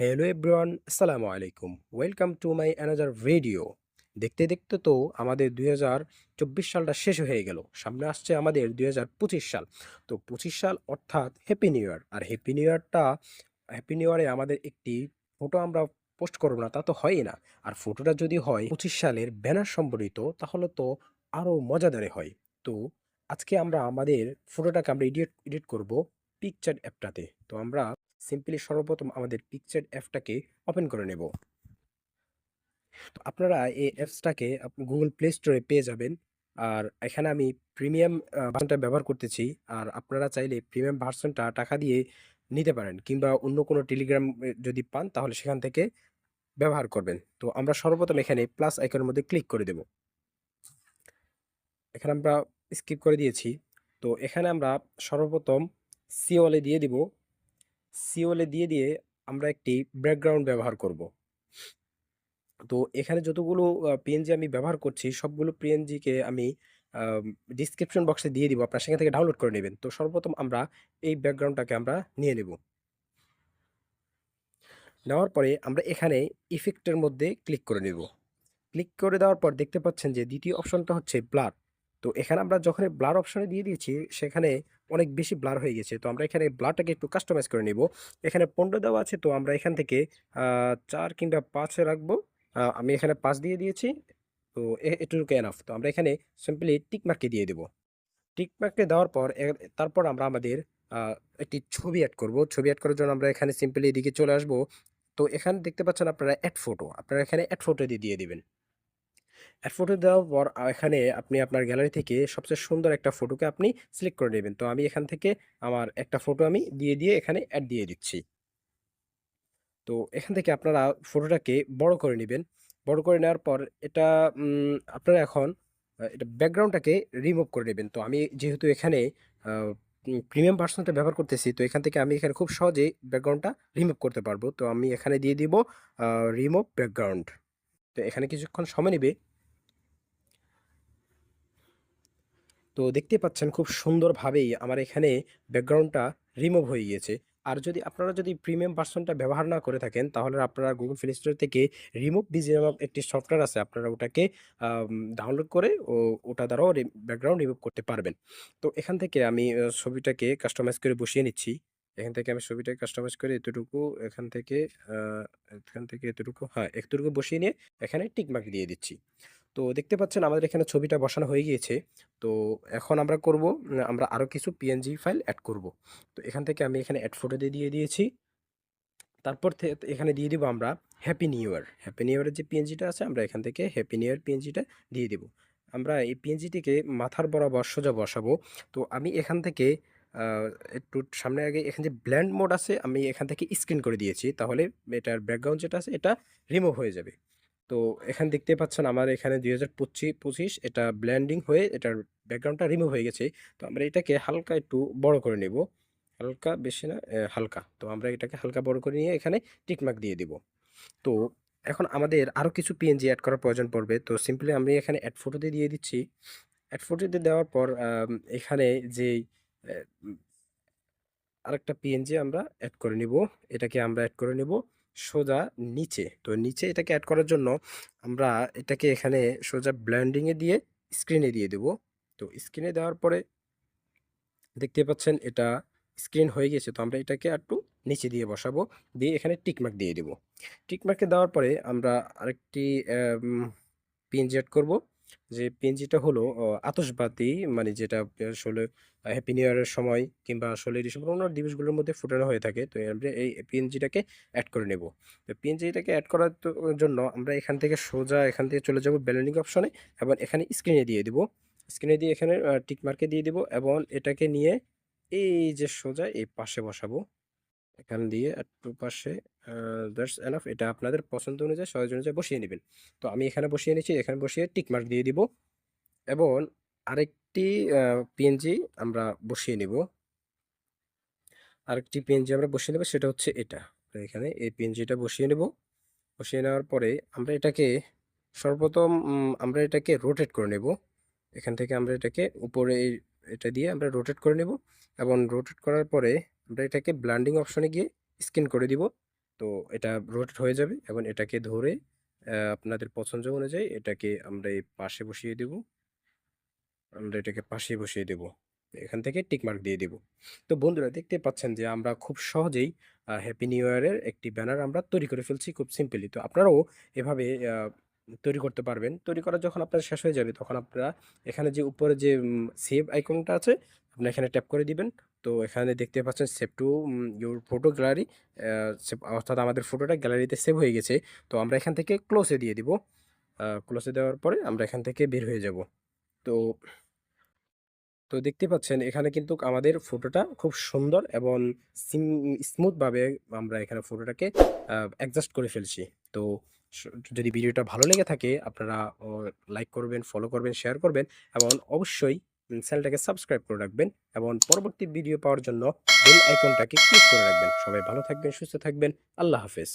Hello everyone, আসসালামু আলাইকুম। Welcome to my another video. দেখতে দেখতে তো আমাদের 2024 সালটা শেষ হয়ে গেল। সামনে আসছে আমাদের 2025 সাল। তো 25 সাল অর্থাৎ হ্যাপি নিউ ইয়ার। আর হ্যাপি নিউ ইয়ারে আমাদের একটি ফটো আমরা পোস্ট করব না তা তো হয়ই না। আর ফটোটা যদি হয় 25 সালের ব্যানার সম্বলিত তাহলে তো আরও মজাদারে হয়। তো আজকে আমরা আমাদের ফটোটাকে আমরা এডিট করব পিকচার অ্যাপটাতে। তো আমরা সিম্পলি সর্বপ্রথম আমাদের পিকচার অ্যাপটাকে ওপেন করে নেব। তো আপনারা এই অ্যাপসটাকে গুগল প্লে স্টোরে পেয়ে যাবেন। আর এখানে আমি প্রিমিয়াম ভার্সনটা ব্যবহার করতেছি। আর আপনারা চাইলে প্রিমিয়াম ভার্সনটা টাকা দিয়ে নিতে পারেন, কিংবা অন্য কোনো টেলিগ্রাম যদি পান তাহলে সেখান থেকে ব্যবহার করবেন। তো আমরা সর্বপ্রথম এখানে প্লাস আইকনের মধ্যে ক্লিক করে দেব। এখানে আমরা স্কিপ করে দিয়েছি। তো এখানে আমরা সর্বপ্রথম সিওলে দিয়ে দিব। সিওলে দিয়ে আমরা একটি ব্যাকগ্রাউন্ড ব্যবহার করব। তো এখানে যতগুলো পিএনজি আমি ব্যবহার করছি সবগুলো পিএনজিকে আমি ডিসক্রিপশন বক্সে দিয়ে দিব, আপনারা সেখান থেকে ডাউনলোড করে নেবেন। তো সর্বপ্রথম আমরা এই ব্যাকগ্রাউন্ডটাকে আমরা নিয়ে নেব। নেওয়ার পরে আমরা এখানে ইফেক্টের মধ্যে ক্লিক করে নেব। ক্লিক করে দেওয়ার পর দেখতে পাচ্ছেন যে দ্বিতীয় অপশনটা হচ্ছে ব্লার। তো এখানে আমরা যখন ব্লার অপশনে দিয়ে দিয়েছি সেখানে অনেক বেশি ব্লার হয়ে গেছে। তো আমরা এখানে ব্লারটাকে একটু কাস্টমাইজ করে নিব। এখানে 15 দেওয়া আছে, তো আমরা এখান থেকে 4 কিংবা 5 এ রাখবো। আমি এখানে 5 দিয়ে দিয়েছি। তো এটুকু এনাফ। তো আমরা এখানে সিম্পলি টিক মার্কে দিয়ে দেব। টিক মার্কে দেওয়ার পর তারপর আমরা আমাদের আহ, একটি ছবি অ্যাড করব। ছবি অ্যাড করার জন্য আমরা এখানে সিম্পলি এদিকে চলে আসব। তো এখানে দেখতে পাচ্ছেন আপনারা অ্যাড ফটো, আপনারা এখানে অ্যাড ফটো দিয়ে দিবেন। অ্যাড ফটো দেওয়ার পর এখানে আপনি আপনার গ্যালারি থেকে সবচেয়ে সুন্দর একটা ফটোকে আপনি সিলেক্ট করে নেবেন। তো আমি এখান থেকে আমার একটা ফটো আমি দিয়ে এখানে অ্যাড দিয়ে দিচ্ছি। তো এখান থেকে আপনারা ফটোটাকে বড় করে নেবেন। বড় করে নেওয়ার পর এটা আপনারা এখন এটা ব্যাকগ্রাউন্ডটাকে রিমুভ করে নেবেন। তো আমি যেহেতু এখানে প্রিমিয়াম ভার্সনটা ব্যবহার করতেছি, তো এখান থেকে আমি এখানে খুব সহজেই ব্যাকগ্রাউন্ডটা রিমুভ করতে পারবো। তো আমি এখানে দিয়ে দিব রিমুভ ব্যাকগ্রাউন্ড। তো এখানে কিছুক্ষণ সময় নেবে। তো দেখতে পাচ্ছেন খুব সুন্দরভাবেই আমার এখানে ব্যাকগ্রাউন্ডটা রিমুভ হয়ে গিয়েছে। আর যদি আপনারা যদি প্রিমিয়াম ভার্সনটা ব্যবহার না করে থাকেন তাহলে আপনারা গুগল প্লে স্টোর থেকে রিমুভ বিজি নামক একটি সফটওয়্যার আছে, আপনারা ওটাকে ডাউনলোড করে ওটা দ্বারাও ব্যাকগ্রাউন্ড রিমুভ করতে পারবেন। তো এখান থেকে আমি ছবিটাকে কাস্টমাইজ করে বসিয়ে নিচ্ছি। এখান থেকে আমি ছবিটাকে কাস্টমাইজ করে এতটুকু, এখান থেকে এতটুকু, হ্যাঁ এতটুকু বসিয়ে নিয়ে এখানে টিকমার্ক দিয়ে দিচ্ছি। তো দেখতে পাচ্ছেন আমাদের এখানে ছবিটা বসানো হয়ে গিয়েছে। তো এখন আমরা করব, আমরা আরো কিছু পিএনজি ফাইল অ্যাড করব। তো এখান থেকে আমি এখানে অ্যাড ফটো দিয়ে দিয়েছি। তারপর এখানে দিয়ে দিব আমরা happy new year. Happy new ইয়ারের যে পিএনজিটা আছে আমরা এখান থেকে হ্যাপি নিউ ইয়ার পিএনজিটা দিয়ে দিব। আমরা এই পিএনজিটিকে মাথার বরাবর সোজা বসাবো। তো আমি এখান থেকে আহ, একটু সামনে আগে এখানে যে ব্ল্যান্ড মোড আছে আমি এখান থেকে স্ক্রিন করে দিয়েছি, তাহলে এটার ব্যাকগ্রাউন্ড যেটা আছে এটা রিমুভ হয়ে যাবে। তো এখানে দেখতে পাচ্ছেন আমার এখানে 2025 এটা ব্ল্যান্ডিং হয়ে এটার ব্যাকগ্রাউন্ডটা রিমুভ হয়ে গেছে। তো আমরা এটাকে হালকা একটু বড় করে নেব। হালকা, বেশি না, হালকা। তো আমরা এটাকে হালকা বড় করে নিয়ে এখানে টিকমার্ক দিয়ে দিব। তো এখন আমাদের আরো কিছু পিএনজি অ্যাড করার প্রয়োজন পড়বে। তো সিম্পলি আমি এখানে অ্যাড ফটো দিয়ে দিচ্ছি। অ্যাড ফটো দিয়ে দেওয়ার পর এখানে যে আরেকটা পিএনজি আমরা অ্যাড করে নিব। এটাকে আমরা অ্যাড করে নিব সোজা নিচে। তো নিচে এটাকে অ্যাড করার জন্য আমরা এটাকে এখানে সোজা ব্লেন্ডিং এ দিয়ে স্ক্রিনে দিয়ে দেব। তো স্ক্রিনে দেওয়ার পরে দেখতে পাচ্ছেন এটা স্ক্রিন হয়ে গেছে। তো আমরা এটাকে একটু নিচে দিয়ে বসাবো, দিয়ে এখানে টিকমার্ক দিয়ে দিব। টিকমার্কে দেওয়ার পরে আমরা আরেকটি পিএনজি অ্যাড করব। যে পিএনজিটা হলো আতশবাতি, মানে যেটা আসলে হ্যাপি নিউ ইয়ারের সময় কিংবা 16 ডিসেম্বর অন্য দিবসগুলোর মধ্যে ফুটানো হয়ে থাকে। তো আমরা এই পিএনজিটাকে অ্যাড করে নেব। তো পিএনজিটাকে অ্যাড করার জন্য আমরা এখান থেকে সোজা এখান থেকে চলে যাব ব্যালেন্ডিং অপশনে, এবং এখানে স্ক্রিনে দিয়ে দিব। স্ক্রিনে দিয়ে এখানে টিক মার্কে দিয়ে দিব, এবং এটাকে নিয়ে এই যে সোজা এই পাশে বসাবো। এখান দিয়ে একটু পাশে, দ্যাটস এনাফ। এটা আপনাদের পছন্দ অনুযায়ী সহজ অনুযায়ী বসিয়ে নেবেন। তো আমি এখানে বসিয়ে নিচ্ছি, এখানে বসিয়ে টিক মার্ক দিয়ে দিব। এবং আরেকটি পিএনজি আমরা বসিয়ে নিব। আরেকটি পিএনজি আমরা বসিয়ে নেব, সেটা হচ্ছে এটা। তো এখানে এই পিএনজিটা বসিয়ে নেব। বসিয়ে নেওয়ার পরে আমরা এটাকে সর্বপ্রথম আমরা এটাকে রোটেট করে নেব। এখান থেকে আমরা এটাকে উপরে এটা দিয়ে আমরা রোটেট করে নেব। এবং রোটেট করার পরে আমরা এটাকে ব্লান্ডিং অপশনে গিয়ে স্ক্যান করে দিব। তো এটা রোটেট হয়ে যাবে এবং এটাকে ধরে আপনাদের পছন্দ অনুযায়ী এটাকে আমরা এই পাশে বসিয়ে দেব। আমরা এটাকে পাশে বসিয়ে দেব। এখান থেকে টিক মার্ক দিয়ে দিব। তো বন্ধুরা দেখতে পাচ্ছেন যে আমরা খুব সহজেই হ্যাপি নিউ ইয়ারের একটি ব্যানার আমরা তৈরি করে ফেলছি খুব সিম্পলি। তো আপনারাও এভাবে তৈরি করতে পারবেন। তৈরি করা যখন আপনার শেষ হয়ে যাবে তখন আপনারা এখানে যে উপরে যে সেভ আইকনটা আছে আপনি এখানে ট্যাপ করে দিবেন। তো এখানে দেখতে পাচ্ছেন save to your photo gallery, save অর্থাৎ আমাদের ফটোটা গ্যালারিতে সেভ হয়ে গেছে। তো আমরা এখান থেকে ক্লোজে দিয়ে দিব। ক্লোজে দেওয়ার পরে আমরা এখান থেকে বের হয়ে যাব। তো তো দেখতে পাচ্ছেন এখানে কিন্তু আমাদের ফটোটা খুব সুন্দর এবং স্মুথ ভাবে আমরা এখানে ফটোটাকে অ্যাডজাস্ট করে ফেলছি। তো স যদি ভিডিওটা ভালো লেগে থাকে আপনারা লাইক করবেন, ফলো করবেন, শেয়ার করবেন এবং অবশ্যই চ্যানেলটাকে সাবস্ক্রাইব করে রাখবেন এবং পরবর্তী ভিডিও পাওয়ার জন্য বেল আইকনটাকে ক্লিক করে রাখবেন। সবাই ভালো থাকবেন, সুস্থ থাকবেন। আল্লাহ হাফেজ।